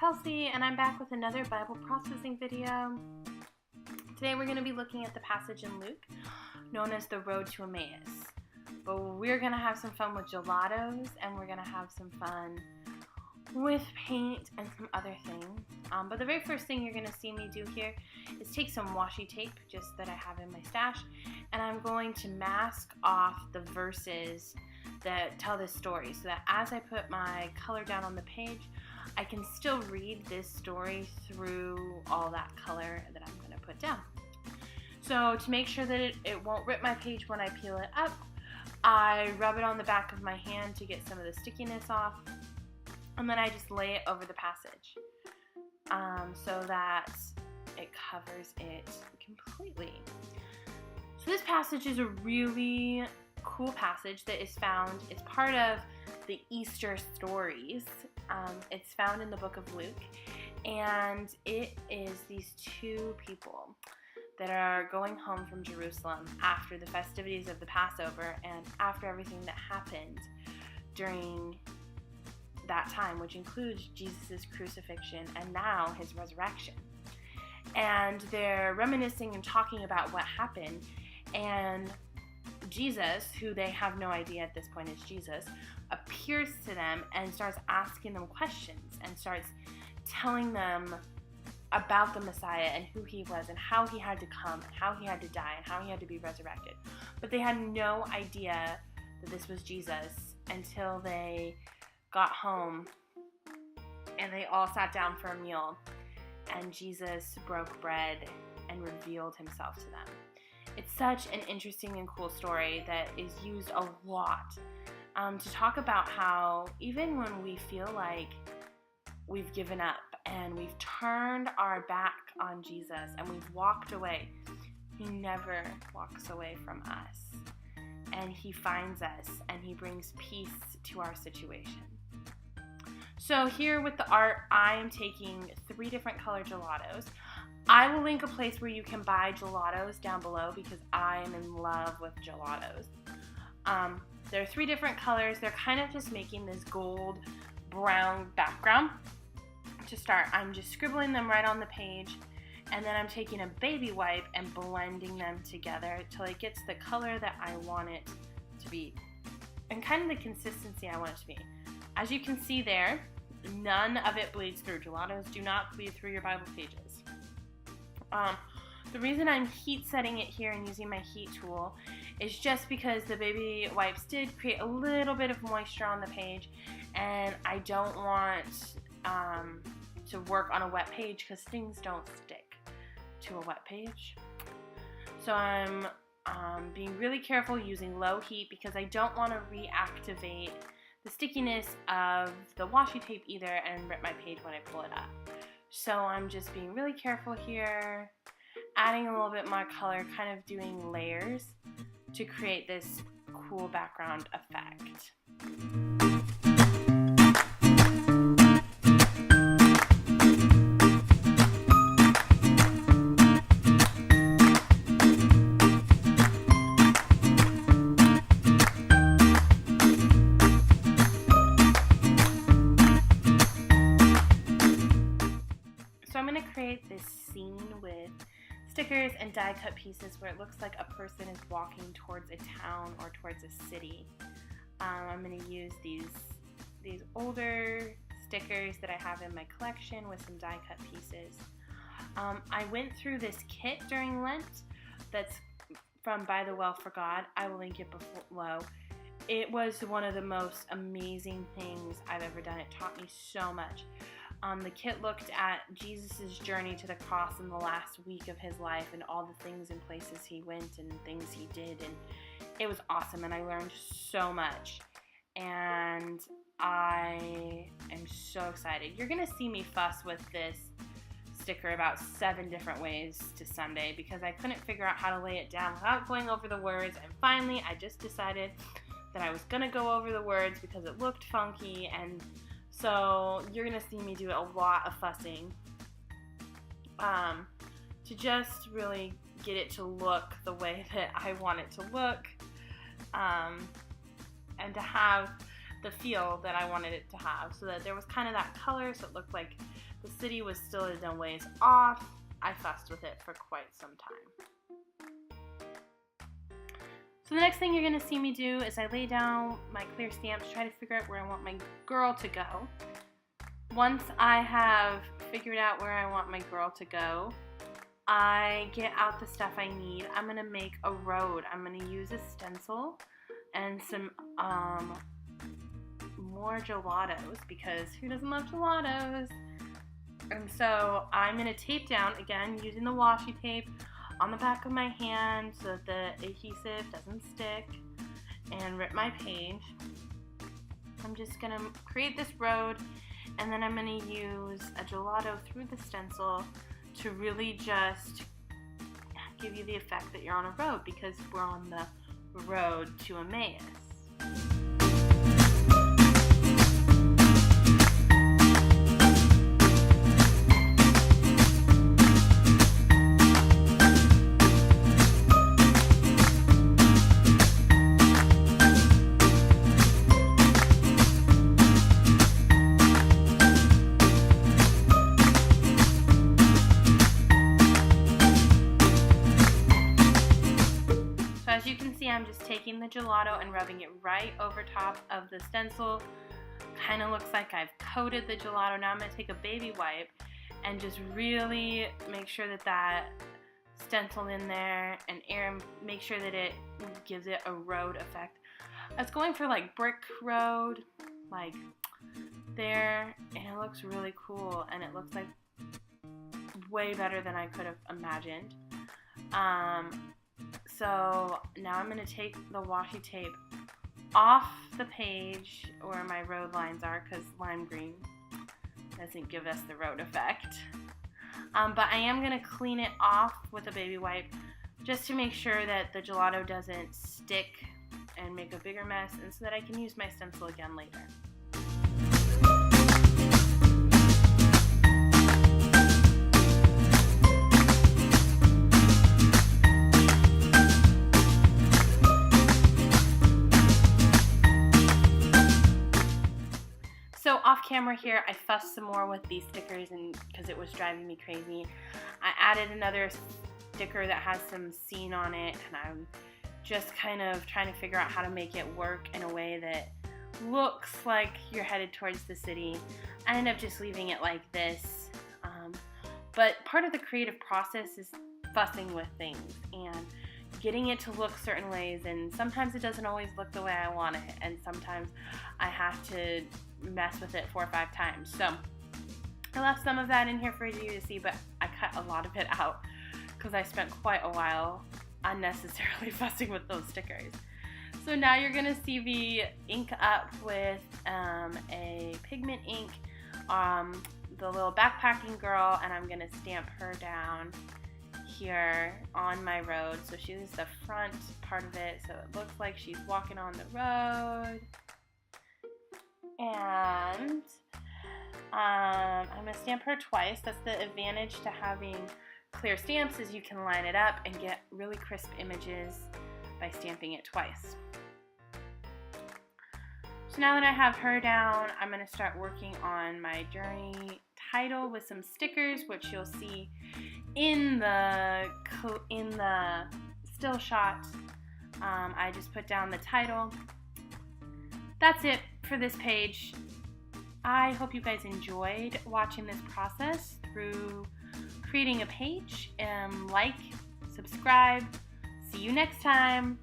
Kelsey, and I'm back with another Bible processing video. Today we're going to be looking at the passage in Luke known as the Road to Emmaus. But we're going to have some fun with gelatos, and we're going to have some fun with paint and some other things. But the very first thing you're going to see me do here is take some washi tape, just that I have in my stash, and I'm going to mask off the verses that tell this story so that as I put my color down on the page, I can still read this story through all that color that I'm going to put down. So to make sure that it won't rip my page when I peel it up, I rub it on the back of my hand to get some of the stickiness off, and then I just lay it over the passage so that it covers it completely. So this passage is a really cool passage that is found, it's part of the Easter stories. It's found in the book of Luke, and it is these two people that are going home from Jerusalem after the festivities of the Passover and after everything that happened during that time, which includes Jesus' crucifixion and now his resurrection. And they're reminiscing and talking about what happened, and Jesus, who they have no idea at this point is Jesus, appears to them and starts asking them questions and starts telling them about the Messiah and who he was and how he had to come and how he had to die and how he had to be resurrected. But they had no idea that this was Jesus until they got home and they all sat down for a meal, and Jesus broke bread and revealed himself to them. It's such an interesting and cool story that is used a lot to talk about how even when we feel like we've given up and we've turned our back on Jesus and we've walked away, he never walks away from us. And he finds us and he brings peace to our situation. So here with the art, I am taking 3 different color gelatos. I will link a place where you can buy gelatos down below because I am in love with gelatos. There are 3 different colors. They're kind of just making this gold brown background. To start, I'm just scribbling them right on the page, and then I'm taking a baby wipe and blending them together till it gets the color that I want it to be and kind of the consistency I want it to be. As you can see there, none of it bleeds through. Gelatos do not bleed through your Bible pages. The reason I'm heat setting it here and using my heat tool is just because the baby wipes did create a little bit of moisture on the page, and I don't want to work on a wet page because things don't stick to a wet page. So I'm being really careful using low heat because I don't want to reactivate the stickiness of the washi tape either and rip my page when I pull it up. So I'm just being really careful here, adding a little bit more color, kind of doing layers to create this cool background effect. So I'm going to create this scene with stickers and die cut pieces where it looks like a person is walking towards a town or towards a city. I'm going to use these older stickers that I have in my collection with some die cut pieces. I went through this kit during Lent that's from By the Well for God. I will link it below. It was one of the most amazing things I've ever done. It taught me so much. The kit looked at Jesus' journey to the cross in the last week of his life and all the things and places he went and things he did, and it was awesome, and I learned so much, and I am so excited. You're going to see me fuss with this sticker about 7 different ways to Sunday because I couldn't figure out how to lay it down without going over the words, and finally I just decided that I was going to go over the words because it looked funky, and so you're going to see me do a lot of fussing to just really get it to look the way that I want it to look, and to have the feel that I wanted it to have, so that there was kind of that color, so it looked like the city was still a ways off. I fussed with it for quite some time. So the next thing you're going to see me do is I lay down my clear stamps, try to figure out where I want my girl to go. Once I have figured out where I want my girl to go, I get out the stuff I need. I'm going to make a road. I'm going to use a stencil and some more gelatos, because who doesn't love gelatos? And so I'm going to tape down, again, using the washi tape on the back of my hand so that the adhesive doesn't stick and rip my page. I'm just going to create this road, and then I'm going to use a gelato through the stencil to really just give you the effect that you're on a road, because we're on the road to Emmaus. As you can see, I'm just taking the gelato and rubbing it right over top of the stencil. Kind of looks like I've coated the gelato. Now I'm going to take a baby wipe and just really make sure that that stencil in there and air, make sure that it gives it a road effect. I was going for like brick road, like there, and it looks really cool, and it looks like way better than I could have imagined. So now I'm going to take the washi tape off the page where my road lines are, because lime green doesn't give us the road effect. But I am going to clean it off with a baby wipe just to make sure that the gelato doesn't stick and make a bigger mess, and so that I can use my stencil again later. So off camera here, I fussed some more with these stickers, and because it was driving me crazy, I added another sticker that has some scene on it, and I'm just kind of trying to figure out how to make it work in a way that looks like you're headed towards the city. I ended up just leaving it like this, but part of the creative process is fussing with things and getting it to look certain ways, and sometimes it doesn't always look the way I want it, and sometimes I have to mess with it 4 or 5 times. So I left some of that in here for you to see, but I cut a lot of it out because I spent quite a while unnecessarily fussing with those stickers. So now you're going to see me ink up with a pigment ink the little backpacking girl, and I'm going to stamp her down here on my road. So she's the front part of it, so it looks like she's walking on the road. And I'm going to stamp her twice. That's the advantage to having clear stamps, is you can line it up and get really crisp images by stamping it twice. So now that I have her down, I'm going to start working on my journey title with some stickers, which you'll see in the still shot. I just put down the title. That's it for this page. I hope you guys enjoyed watching this process through creating a page. Like, subscribe. See you next time.